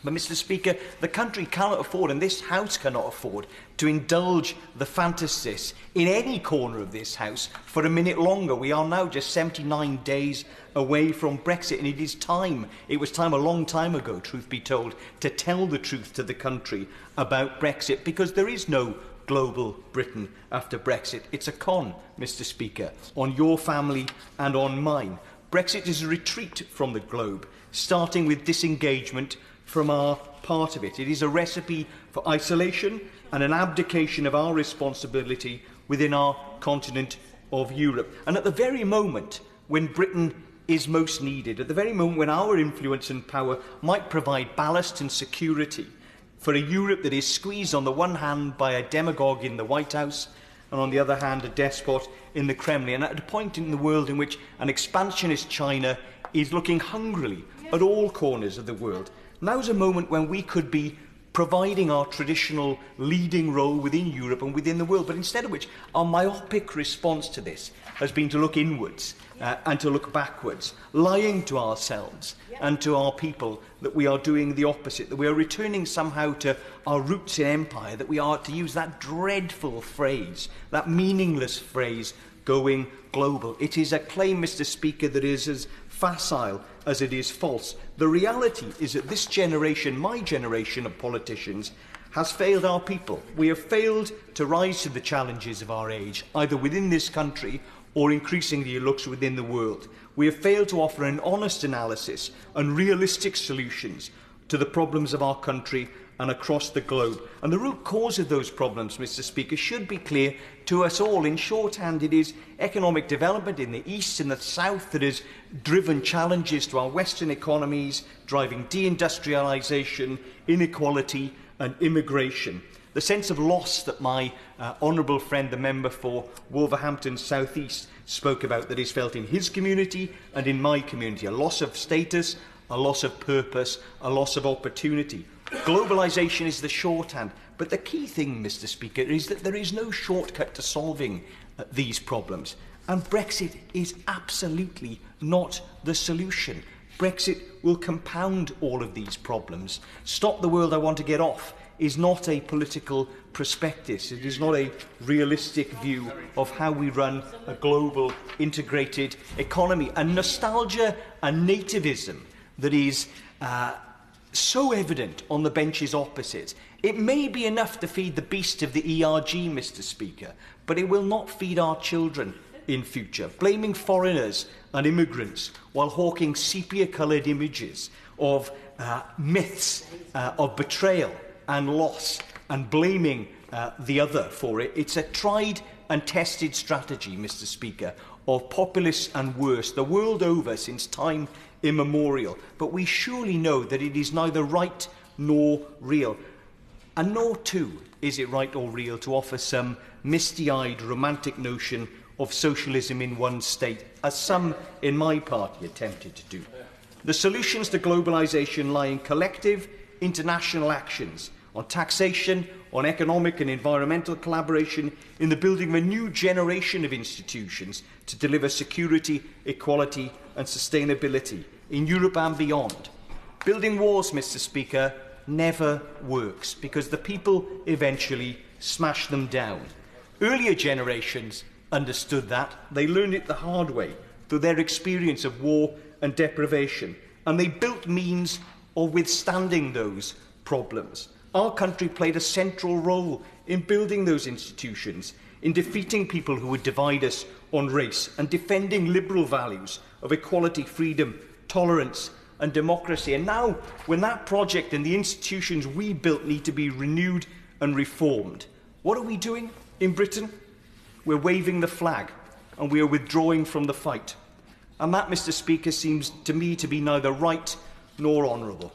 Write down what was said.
But, Mr. Speaker, the country cannot afford, and this House cannot afford, to indulge the fantasies in any corner of this House for a minute longer. We are now just 79 days away from Brexit, and it was time a long time ago, truth be told, to tell the truth to the country about Brexit, because there is no global Britain after Brexit. It's a con, Mr. Speaker, on your family and on mine. Brexit is a retreat from the globe, starting with disengagement from our part of it. It is a recipe for isolation and an abdication of our responsibility within our continent of Europe. And at the very moment when Britain is most needed, at the very moment when our influence and power might provide ballast and security for a Europe that is squeezed on the one hand by a demagogue in the White House and on the other hand a despot in the Kremlin, and at a point in the world in which an expansionist China is looking hungrily at all corners of the world, now's a moment when we could be providing our traditional leading role within Europe and within the world, but instead of which our myopic response to this has been to look inwards and to look backwards, lying to ourselves and to our people that we are doing the opposite, that we are returning somehow to our roots in empire, that we are, to use that dreadful phrase, that meaningless phrase, going global. It is a claim, Mr. Speaker, that is as facile as it is false. The reality is that this generation, my generation of politicians, has failed our people. We have failed to rise to the challenges of our age, either within this country or increasingly it looks within the world. We have failed to offer an honest analysis and realistic solutions to the problems of our country and across the globe. And the root cause of those problems, Mr. Speaker, should be clear to us all. In shorthand, it is economic development in the east and the south that has driven challenges to our Western economies, driving deindustrialisation, inequality and immigration. The sense of loss that my honourable friend, the member for Wolverhampton South East, spoke about, that is felt in his community and in my community. A loss of status, a loss of purpose, a loss of opportunity. Globalisation is the shorthand, but the key thing, Mr. Speaker, is that there is no shortcut to solving these problems. And Brexit is absolutely not the solution. Brexit will compound all of these problems. Stop the world I want to get off is not a political prospectus. It is not a realistic view of how we run a global integrated economy. And nostalgia and nativism that is so evident on the benches opposite. It may be enough to feed the beast of the ERG, Mr. Speaker, but it will not feed our children in future. Blaming foreigners and immigrants while hawking sepia-coloured images of myths of betrayal and loss and blaming the other for it. It's a tried and tested strategy, Mr. Speaker, of populists and worse the world over since time immemorial. But we surely know that it is neither right nor real. And nor, too, is it right or real to offer some misty-eyed romantic notion of socialism in one state, as some in my party attempted to do. The solutions to globalisation lie in collective international actions on taxation, on economic and environmental collaboration, in the building of a new generation of institutions to deliver security, equality and sustainability in Europe and beyond. Building walls, Mr. Speaker, never works because the people eventually smash them down. Earlier generations understood that. They learned it the hard way through their experience of war and deprivation, and they built means of withstanding those problems. Our country played a central role in building those institutions, in defeating people who would divide us on race and defending liberal values of equality, freedom, tolerance and democracy. And now, when that project and the institutions we built need to be renewed and reformed, what are we doing in Britain? We're waving the flag and we are withdrawing from the fight. And that, Mr. Speaker, seems to me to be neither right nor honourable.